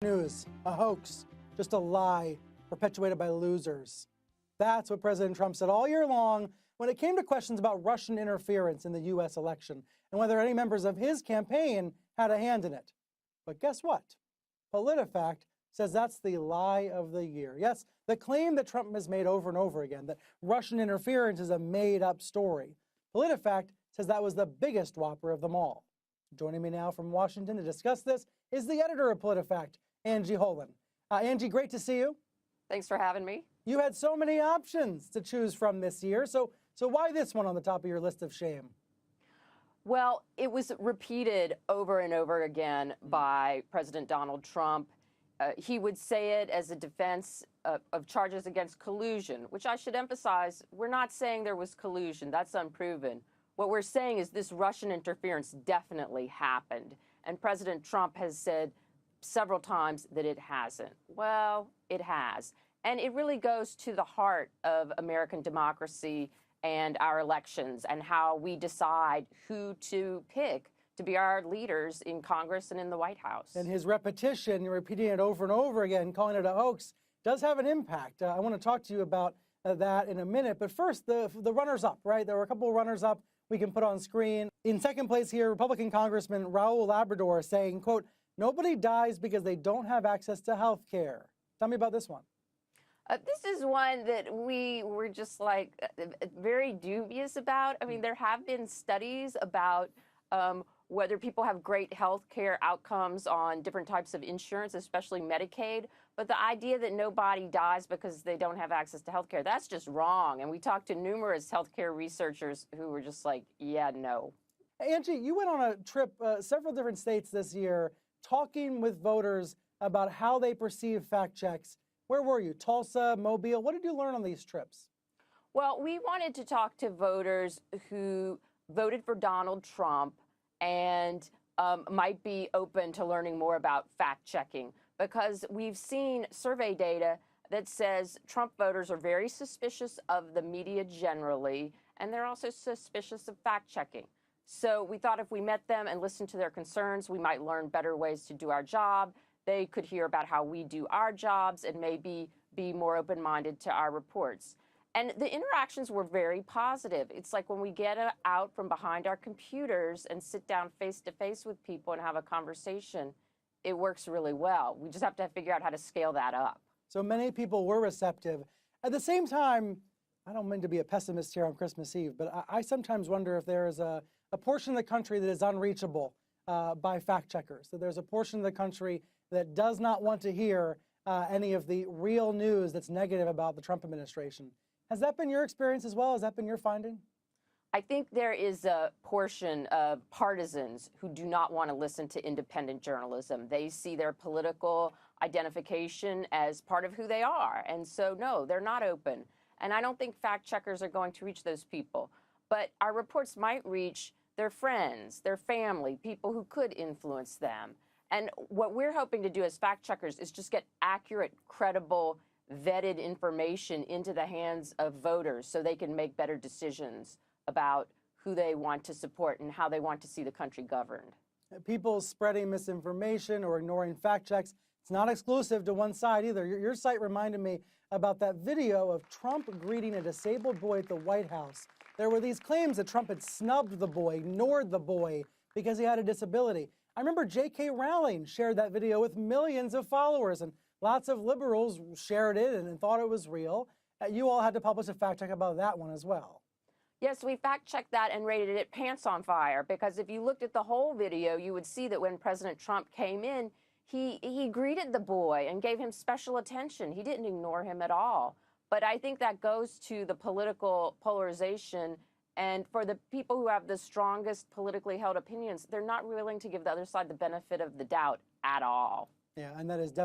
News, a hoax, just a lie perpetuated by losers. That's what President Trump said all year long when it came to questions about Russian interference in the U.S. election and whether any members of his campaign had a hand in it. But guess what? PolitiFact says that's the lie of the year. Yes, the claim that Trump has made over and over again, that Russian interference is a made-up story. PolitiFact says that was the biggest whopper of them all. Joining me now from Washington to discuss this is the editor of PolitiFact, Angie Holan. Angie, great to see you. Thanks for having me. You had so many options to choose from this year, so why this one on the top of your list of shame? Well, it was repeated over and over again by President Donald Trump. He would say it as a defense of charges against collusion, which I should emphasize, we're not saying there was collusion. That's unproven. What we're saying is this Russian interference definitely happened. And President Trump has said several times that it hasn't. Well, it has. And it really goes to the heart of American democracy and our elections and how we decide who to pick to be our leaders in Congress and in the White House. And his repetition, repeating it over and over again, calling it a hoax, does have an impact. I want to talk to you about that in a minute. But first, the runners-up, right? There were a couple of runners-up we can put on screen. In second place here, Republican Congressman Raul Labrador saying, quote, "Nobody dies because they don't have access to health care." Tell me about this one. This is one that we were just like very dubious about. I mean, there have been studies about whether people have great health care outcomes on different types of insurance, especially Medicaid. But the idea that nobody dies because they don't have access to health care, that's just wrong. And we talked to numerous health care researchers who were just like, yeah, no. Angie, you went on a trip several different states this year talking with voters about how they perceive fact checks. Where were you? Tulsa, Mobile? What did you learn on these trips? Well, we wanted to talk to voters who voted for Donald Trump and might be open to learning more about fact checking, because we've seen survey data that says Trump voters are very suspicious of the media generally, and they're also suspicious of fact checking. So we thought if we met them and listened to their concerns, we might learn better ways to do our job. They could hear about how we do our jobs and maybe be more open-minded to our reports. And the interactions were very positive. It's like when we get out from behind our computers and sit down face-to-face with people and have a conversation, it works really well. We just have to figure out how to scale that up. So many people were receptive. At the same time, I don't mean to be a pessimist here on Christmas Eve, but I sometimes wonder if there is a portion of the country that is unreachable by fact checkers. So there's a portion of the country that does not want to hear any of the real news that's negative about the Trump administration. Has that been your experience as well? Has that been your finding? I think there is a portion of partisans who do not want to listen to independent journalism. They see their political identification as part of who they are. And so, no, they're not open. And I don't think fact checkers are going to reach those people. But our reports might reach their friends, their family, people who could influence them. And what we're hoping to do as fact checkers is just get accurate, credible, vetted information into the hands of voters so they can make better decisions about who they want to support and how they want to see the country governed. People spreading misinformation or ignoring fact checks, it's not exclusive to one side either. Your site reminded me about that video of Trump greeting a disabled boy at the White House. There were these claims that Trump had snubbed the boy, ignored the boy because he had a disability. I remember J.K. Rowling shared that video with millions of followers, and lots of liberals shared it and thought it was real. You all had to publish a fact check about that one as well. Yes, we fact-checked that and rated it pants on fire, because if you looked at the whole video, you would see that when President Trump came in, he greeted the boy and gave him special attention. He didn't ignore him at all. But I think that goes to the political polarization. And for the people who have the strongest politically held opinions, they're not willing to give the other side the benefit of the doubt at all. Yeah, and that is definitely